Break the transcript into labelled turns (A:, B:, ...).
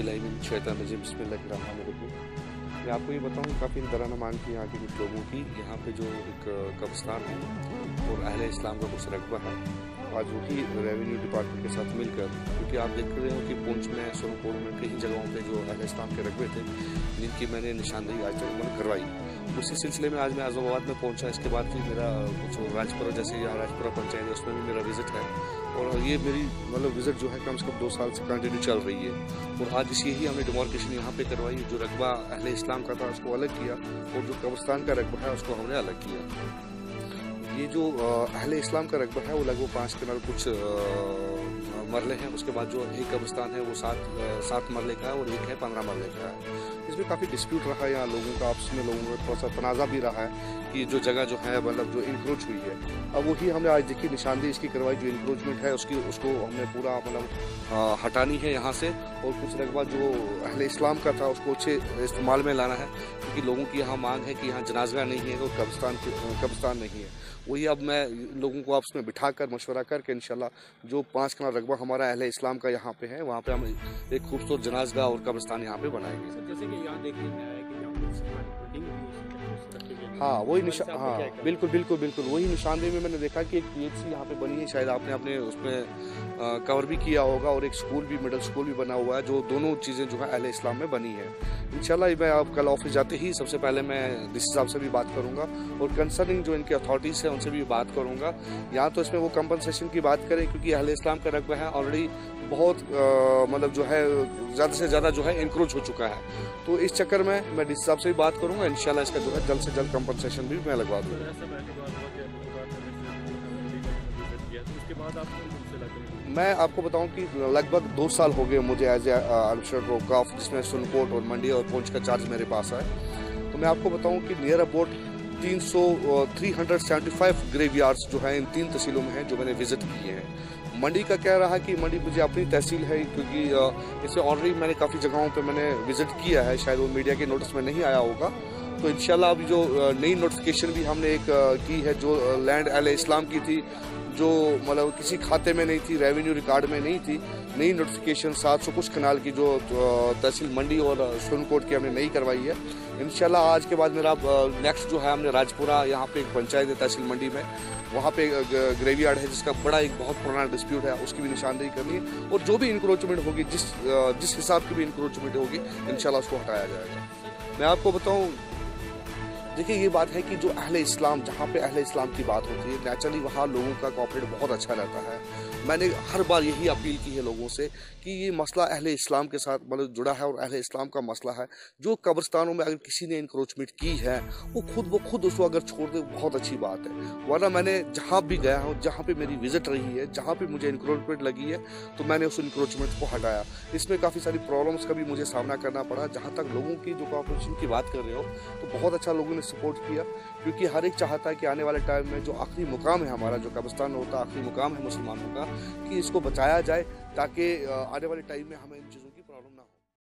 A: औज़ुबिल्लाहिमिनश्शैतानिर्रजीम बिस्मिल्लाहिर्रहमानिर्रहीम। मैं आपको ये बताऊँ काफ़ी दराना मान की यहाँ के कुछ लोगों की, यहाँ पे जो एक कब्रिस्तान है और अहले इस्लाम का कुछ रकबा है, आज वही रेवेन्यू डिपार्टमेंट के साथ मिलकर, क्योंकि आप देख रहे हो कि पुंछ में, सोनपुर में कई जगहों पे जो अहले इस्लाम के रकबे थे जिनकी मैंने निशानदेही आज तक मैंने करवाई, उसी सिलसिले में आज मैं आज़माबाद में पहुंचा। इसके बाद फिर मेरा कुछ राजपुरा, जैसे यहाँ राजपुरा पंचायत है, उसमें भी मेरा विज़िट है और ये मेरी विज़िट जो है कम से कम 2 साल से कंटिन्यू चल रही है। और आज इसी हमने डिमार्केशन यहाँ पे करवाई, जो रकबा अहले इस्लाम का था उसको अलग किया और जो कब्रिस्तान का रकबा है उसको हमने अलग किया। ये जो अहले इस्लाम का रकबा है वो लगभग 5 कनाल कुछ मरले हैं। उसके बाद जो एक कब्रिस्तान है वो 7 मरले का है और एक है 15 मरले का है। इसमें काफ़ी डिस्प्यूट रहा है, यहाँ लोगों का आपस में, लोगों का थोड़ा सा तनाज़ा भी रहा है कि जो जगह जो है जो इंक्रोच हुई है, अब वही हमने आज देखी निशानदेही इसकी करवाई। जो इंक्रोचमेंट है उसको हमने पूरा हटानी है यहाँ से, और कुछ रकबा जो अहले इस्लाम का था उसको अच्छे इस्तेमाल में लाना है, क्योंकि लोगों की यहाँ मांग है कि यहाँ जनाजा नहीं है और कब्रिस्तान नहीं है। वही अब मैं लोगों को आपस में बिठाकर मशवरा करके इंशाल्लाह जो 5 कनाल रकबा हमारा अहले इस्लाम का यहाँ पे है, वहाँ पे हम एक खूबसूरत जनाज़गाह और कब्रिस्तान यहाँ पे बनाएंगे।
B: जैसे कि यहाँ देखने में आया कि
A: हाँ वही बिल्कुल वही निशानदेही में मैंने देखा कि एक PHC यहाँ पे बनी है, शायद आपने अपने उसमें कवर भी किया होगा, और एक स्कूल भी, मिडिल स्कूल भी बना हुआ है, जो दोनों चीज़ें जो है अहले इस्लाम में बनी है। इंशाल्लाह मैं अब कल ऑफिस जाते ही सबसे पहले मैं डीसी साहब से भी बात करूंगा और कंसर्निंग जो इनके अथॉरिटीज़ हैं उनसे भी बात करूंगा। यहाँ तो इसमें वो कंपनसेशन की बात करें, क्योंकि अहले इस्लाम का रकबा है ऑलरेडी बहुत जो है ज़्यादा से ज़्यादा जो है इंक्रोच हो चुका है। तो इस चक्कर में मैं डीसी साहब से भी बात करूंगा, इंशाल्लाह इसका जो है जल्द से जल्द कंपनसेशन भी मैं लगवा दूँगा। मैं आपको बताऊं कि लगभग 2 साल हो गए मुझे एज एडमिनिस्ट्रेटर औकाफ, जिसमें सुनकोट और मंडी और पुंछ का चार्ज मेरे पास है। तो मैं आपको बताऊं कि नियर अबाउट 375 ग्रेवयार्ड्स जो है इन 3 तहसीलों में हैं जो मैंने विजिट किए हैं। मंडी का कह रहा है कि मंडी मुझे अपनी तहसील है, क्योंकि इसे ऑलरेडी मैंने काफ़ी जगहों पे मैंने विजिट किया है, शायद वो मीडिया के नोटिस में नहीं आया होगा। तो इंशाल्लाह अभी जो नई नोटिफिकेशन भी हमने एक की है, जो लैंड अहले इस्लाम की थी, जो किसी खाते में नहीं थी, रेवेन्यू रिकॉर्ड में नहीं थी, नई नोटिफिकेशन 700 कुछ कनाल की जो तहसील मंडी और सुनकोट की हमने नई करवाई है। इंशाल्लाह आज के बाद मेरा नेक्स्ट जो है, हमने राजपुरा, यहाँ पे एक पंचायत है तहसील मंडी में, वहाँ पे ग्रेवयार्ड है जिसका बड़ा एक बहुत पुराना डिस्प्यूट है, उसकी भी निशानदेही करनी है, और जो भी इंक्रोचमेंट होगी, जिस हिसाब की भी इंक्रोचमेंट होगी, इंशाल्लाह उसको हटाया जाएगा। मैं आपको बताऊँ, देखिए ये बात है कि जो अहले इस्लाम, जहाँ पे अहले इस्लाम की बात होती है, नेचुरली वहाँ लोगों का कोऑपरेट बहुत अच्छा रहता है। मैंने हर बार यही अपील की है लोगों से कि ये मसला अहले इस्लाम के साथ जुड़ा है और अहले इस्लाम का मसला है। जो कब्रिस्तानों में अगर किसी ने इंक्रोचमेंट की है, वो खुद उसको अगर छोड़ दे, बहुत अच्छी बात है। वरना मैंने जहाँ भी गया हूँ, जहाँ पे मेरी विजिट रही है, जहाँ पे मुझे इंक्रोचमेंट लगी है, तो मैंने उस इंक्रोचमेंट को हटाया। इसमें काफ़ी सारी प्रॉब्लम्स का भी मुझे सामना करना पड़ा। जहाँ तक लोगों की जो कॉपरेशन की बात कर रहे हो, तो बहुत अच्छा लोगों ने सपोर्ट किया, क्योंकि हर एक चाहता है कि आने वाले टाइम में जो आखिरी मुकाम है हमारा, जो कब्रिस्तान होता है, आखिरी मुकाम है मुसलमानों का, कि इसको बचाया जाए, ताकि आने वाले टाइम में हमें इन चीज़ों की प्रॉब्लम ना हो।